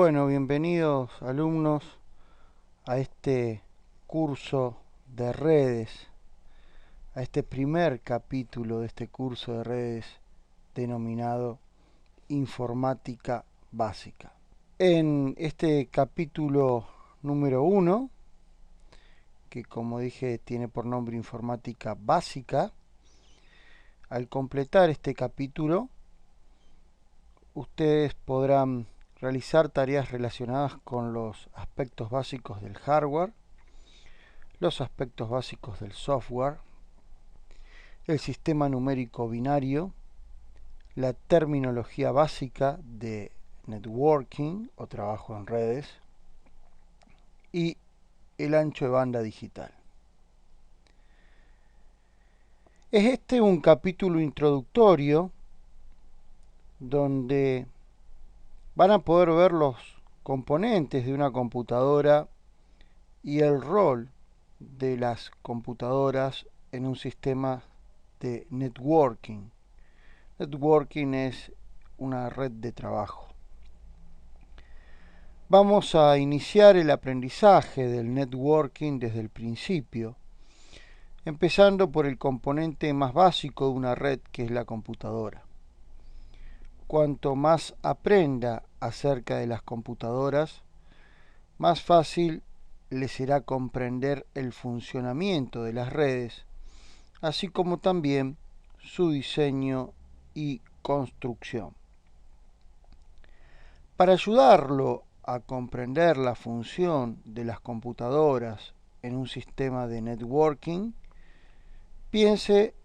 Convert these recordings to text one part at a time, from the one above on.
Bueno, bienvenidos alumnos a este curso de redes, a este primer capítulo de este curso de redes denominado Informática Básica. En este capítulo número 1, que como dije tiene por nombre Informática Básica, al completar este capítulo ustedes podrán realizar tareas relacionadas con los aspectos básicos del hardware, los aspectos básicos del software, el sistema numérico binario, la terminología básica de networking o trabajo en redes y el ancho de banda digital. Es este un capítulo introductorio donde van a poder ver los componentes de una computadora y el rol de las computadoras en un sistema de networking. Networking es una red de trabajo. Vamos a iniciar el aprendizaje del networking desde el principio, empezando por el componente más básico de una red, que es la computadora. Cuanto más aprenda acerca de las computadoras, más fácil le será comprender el funcionamiento de las redes, así como también su diseño y construcción. Para ayudarlo a comprender la función de las computadoras en un sistema de networking, piense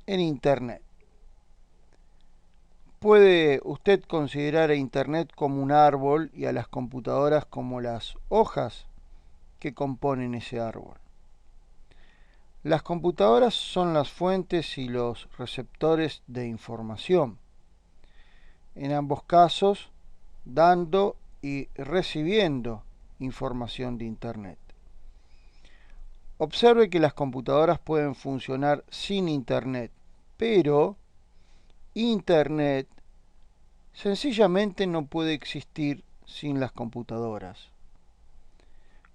en Internet. Puede usted considerar a Internet como un árbol y a las computadoras como las hojas que componen ese árbol. Las computadoras son las fuentes y los receptores de información. En ambos casos, dando y recibiendo información de Internet. Observe que las computadoras pueden funcionar sin Internet, pero Internet sencillamente no puede existir sin las computadoras.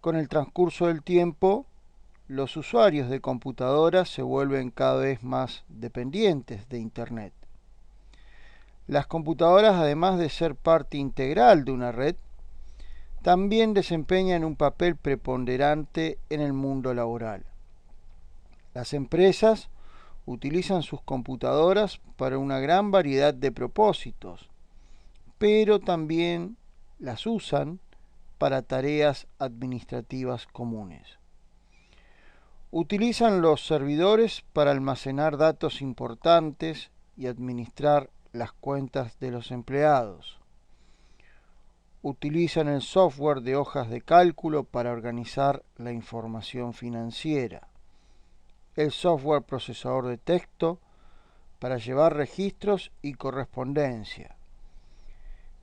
Con el transcurso del tiempo, los usuarios de computadoras se vuelven cada vez más dependientes de Internet. Las computadoras, además de ser parte integral de una red, también desempeñan un papel preponderante en el mundo laboral. Las empresas utilizan sus computadoras para una gran variedad de propósitos, pero también las usan para tareas administrativas comunes. Utilizan los servidores para almacenar datos importantes y administrar las cuentas de los empleados. Utilizan el software de hojas de cálculo para organizar la información financiera, el software procesador de texto para llevar registros y correspondencia,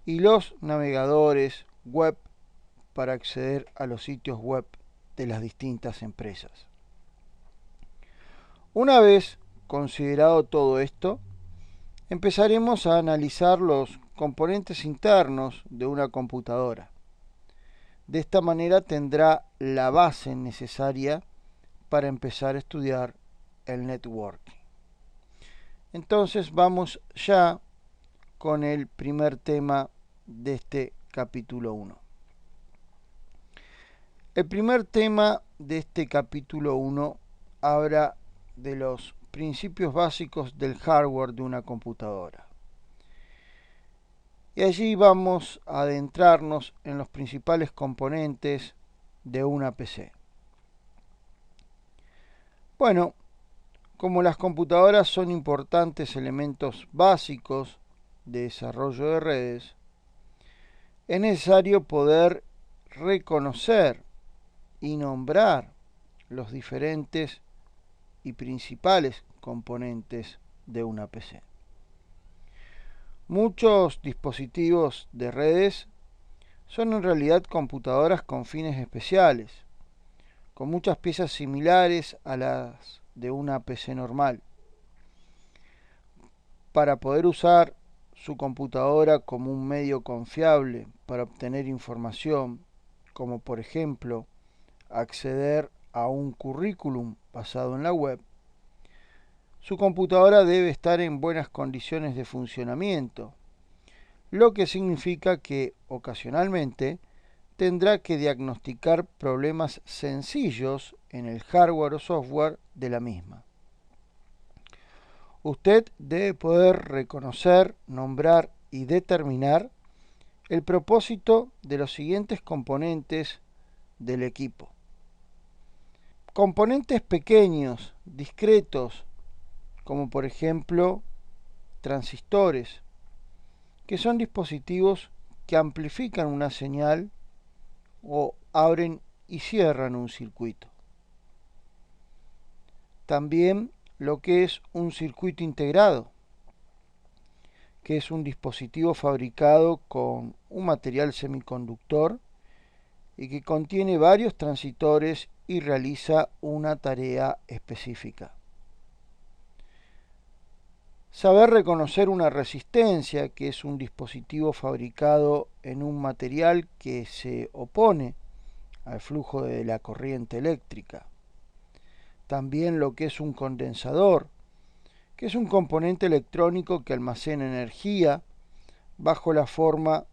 y los navegadores web para acceder a los sitios web de las distintas empresas. Una vez considerado todo esto, empezaremos a analizar los componentes internos de una computadora. De esta manera tendrá la base necesaria para empezar a estudiar el networking. Entonces vamos ya con el primer tema de este capítulo 1. El primer tema de este capítulo 1 habla de los principios básicos del hardware de una computadora. Y allí vamos a adentrarnos en los principales componentes de una PC. Bueno, como las computadoras son importantes elementos básicos de desarrollo de redes, es necesario poder reconocer y nombrar los diferentes y principales componentes de una PC. Muchos dispositivos de redes son en realidad computadoras con fines especiales, con muchas piezas similares a las de una PC normal. Para poder usar su computadora como un medio confiable para obtener información, como por ejemplo acceder a un currículum basado en la web, su computadora debe estar en buenas condiciones de funcionamiento, lo que significa que ocasionalmente tendrá que diagnosticar problemas sencillos en el hardware o software de la misma. Usted debe poder reconocer, nombrar y determinar el propósito de los siguientes componentes del equipo. Componentes pequeños, discretos, como por ejemplo transistores, que son dispositivos que amplifican una señal o abren y cierran un circuito. También lo que es un circuito integrado, que es un dispositivo fabricado con un material semiconductor y que contiene varios transistores y realiza una tarea específica. Saber reconocer una resistencia, que es un dispositivo fabricado en un material que se opone al flujo de la corriente eléctrica. También lo que es un condensador, que es un componente electrónico que almacena energía bajo la forma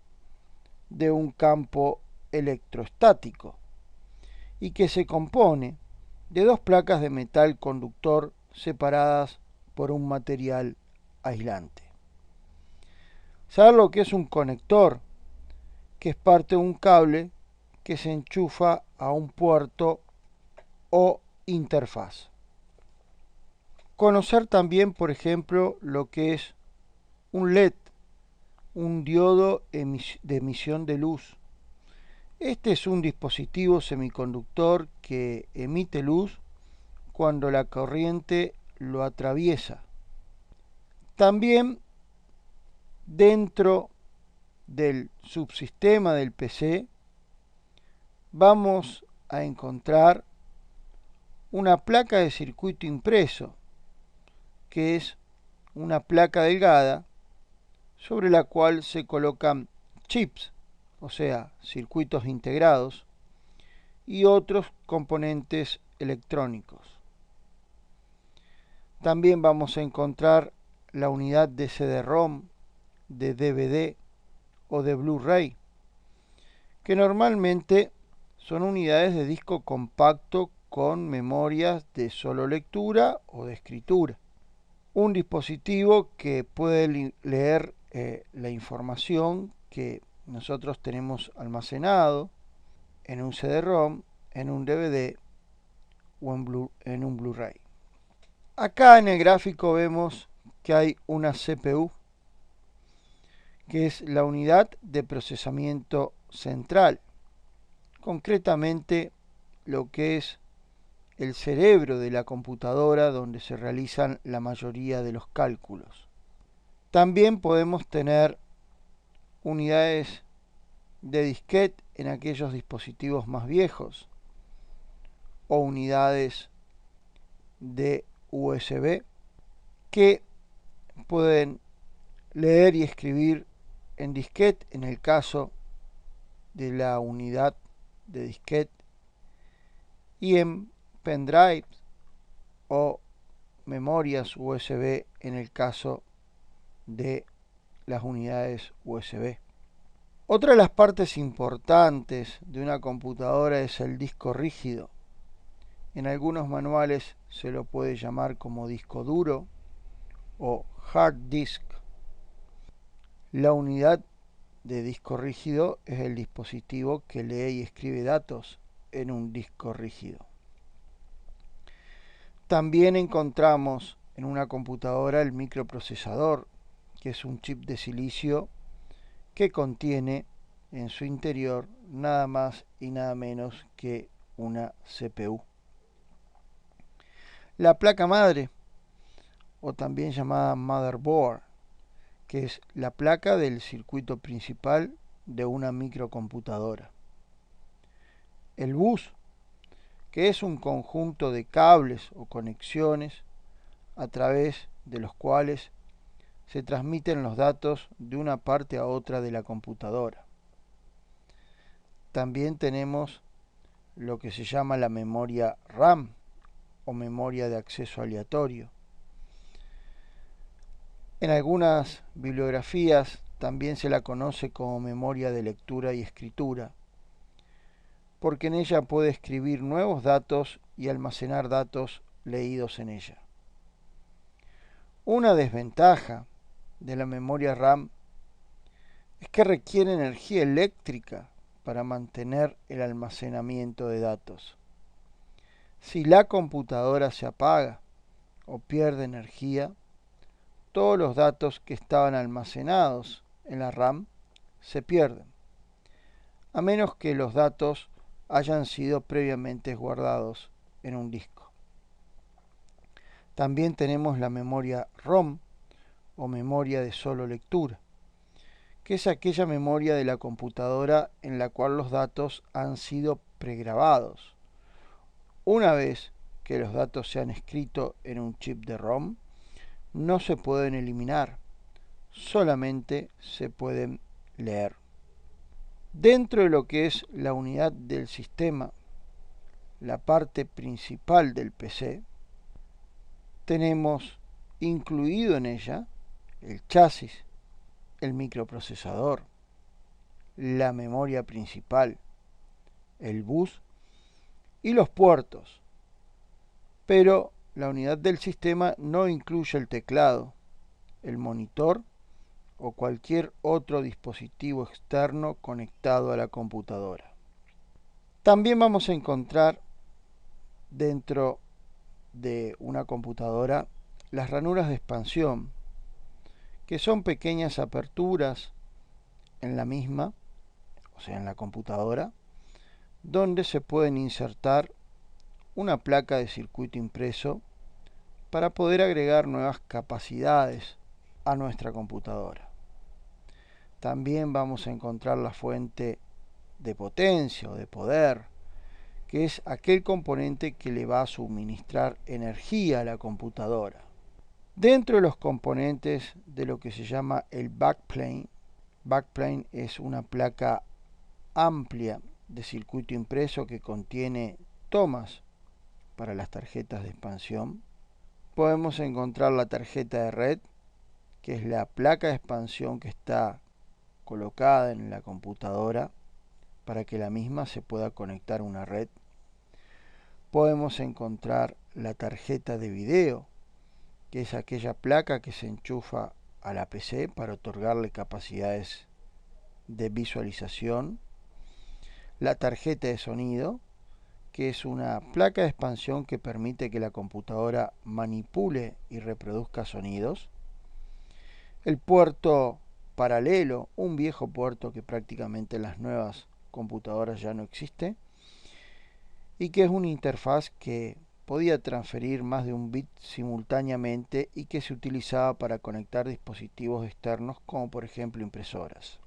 de un campo electrostático y que se compone de dos placas de metal conductor separadas por un material aislante. Saber lo que es un conector, que es parte de un cable que se enchufa a un puerto o interfaz. Conocer también, por ejemplo, lo que es un LED, un diodo de emisión de luz. Este es un dispositivo semiconductor que emite luz cuando la corriente lo atraviesa. También dentro del subsistema del PC vamos a encontrar una placa de circuito impreso, que es una placa delgada sobre la cual se colocan chips, o sea, circuitos integrados, y otros componentes electrónicos. También vamos a encontrar la unidad de CD-ROM, de DVD o de Blu-ray, que normalmente son unidades de disco compacto con memorias de solo lectura o de escritura. Un dispositivo que puede leer la información que nosotros tenemos almacenado en un CD-ROM, en un DVD o en un Blu-ray. Acá en el gráfico vemos que hay una CPU, que es la unidad de procesamiento central, concretamente lo que es el cerebro de la computadora donde se realizan la mayoría de los cálculos. También podemos tener unidades de disquete en aquellos dispositivos más viejos o unidades de USB que pueden leer y escribir en disquete en el caso de la unidad de disquete y en pendrives o memorias USB en el caso de las unidades USB. Otra de las partes importantes de una computadora es el disco rígido. En algunos manuales se lo puede llamar como disco duro o hard disk. La unidad de disco rígido es el dispositivo que lee y escribe datos en un disco rígido. También encontramos en una computadora el microprocesador, que es un chip de silicio que contiene en su interior nada más y nada menos que una CPU. La placa madre, o también llamada motherboard, que es la placa del circuito principal de una microcomputadora. El bus, que es un conjunto de cables o conexiones a través de los cuales se transmiten los datos de una parte a otra de la computadora. También tenemos lo que se llama la memoria RAM o memoria de acceso aleatorio. En algunas bibliografías también se la conoce como memoria de lectura y escritura, porque en ella puede escribir nuevos datos y almacenar datos leídos en ella. Una desventaja de la memoria RAM es que requiere energía eléctrica para mantener el almacenamiento de datos. Si la computadora se apaga o pierde energía, todos los datos que estaban almacenados en la RAM se pierden, a menos que los datos hayan sido previamente guardados en un disco. También tenemos la memoria ROM o memoria de solo lectura, que es aquella memoria de la computadora en la cual los datos han sido pregrabados. Una vez que los datos se han escrito en un chip de ROM, no se pueden eliminar, solamente se pueden leer. Dentro de lo que es la unidad del sistema, la parte principal del PC, tenemos incluido en ella el chasis, el microprocesador, la memoria principal, el bus y los puertos. Pero la unidad del sistema no incluye el teclado, el monitor o cualquier otro dispositivo externo conectado a la computadora. También vamos a encontrar dentro de una computadora las ranuras de expansión, que son pequeñas aperturas en la misma, o sea en la computadora, donde se pueden insertar una placa de circuito impreso para poder agregar nuevas capacidades a nuestra computadora. También vamos a encontrar la fuente de potencia o de poder, que es aquel componente que le va a suministrar energía a la computadora. Dentro de los componentes de lo que se llama el backplane es una placa amplia de circuito impreso que contiene tomas para las tarjetas de expansión. Podemos encontrar la tarjeta de red, que es la placa de expansión que está colocada en la computadora para que la misma se pueda conectar a una red. Podemos encontrar la tarjeta de video, que es aquella placa que se enchufa a la PC para otorgarle capacidades de visualización. La tarjeta de sonido, que es una placa de expansión que permite que la computadora manipule y reproduzca sonidos. El puerto paralelo, un viejo puerto que prácticamente en las nuevas computadoras ya no existe, y que es una interfaz que podía transferir más de un bit simultáneamente y que se utilizaba para conectar dispositivos externos como por ejemplo impresoras.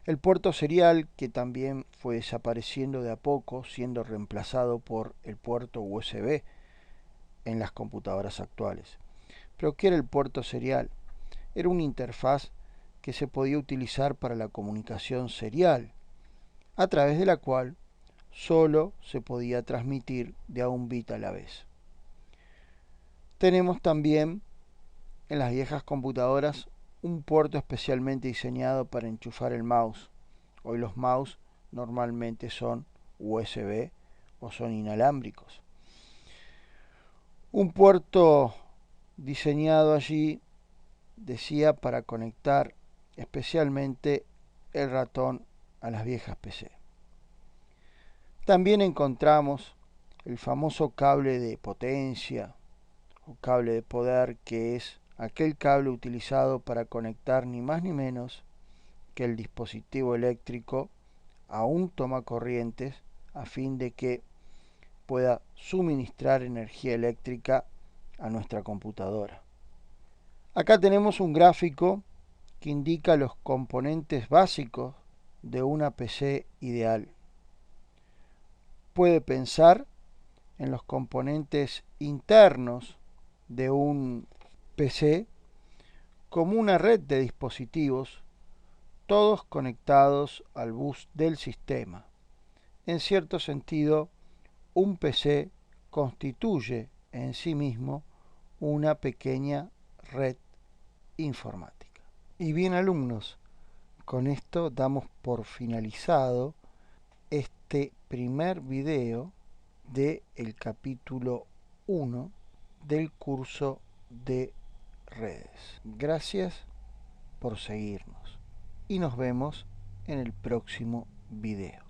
El puerto serial, que también fue desapareciendo de a poco, siendo reemplazado por el puerto USB en las computadoras actuales. Pero ¿qué era el puerto serial? Era una interfaz que se podía utilizar para la comunicación serial, a través de la cual solo se podía transmitir de a un bit a la vez. Tenemos también en las viejas computadoras un puerto especialmente diseñado para enchufar el mouse. Hoy los mouse normalmente son USB o son inalámbricos. Un puerto diseñado allí, decía, para conectar especialmente el ratón a las viejas PC. También encontramos el famoso cable de potencia o cable de poder, que es aquel cable utilizado para conectar ni más ni menos que el dispositivo eléctrico a un tomacorrientes a fin de que pueda suministrar energía eléctrica a nuestra computadora. Acá tenemos un gráfico que indica los componentes básicos de una PC ideal. Puede pensar en los componentes internos de un PC como una red de dispositivos, todos conectados al bus del sistema. En cierto sentido, un PC constituye en sí mismo una pequeña red informática. Y bien, alumnos, con esto damos por finalizado este primer video del capítulo 1 del curso de redes. Gracias por seguirnos y nos vemos en el próximo video.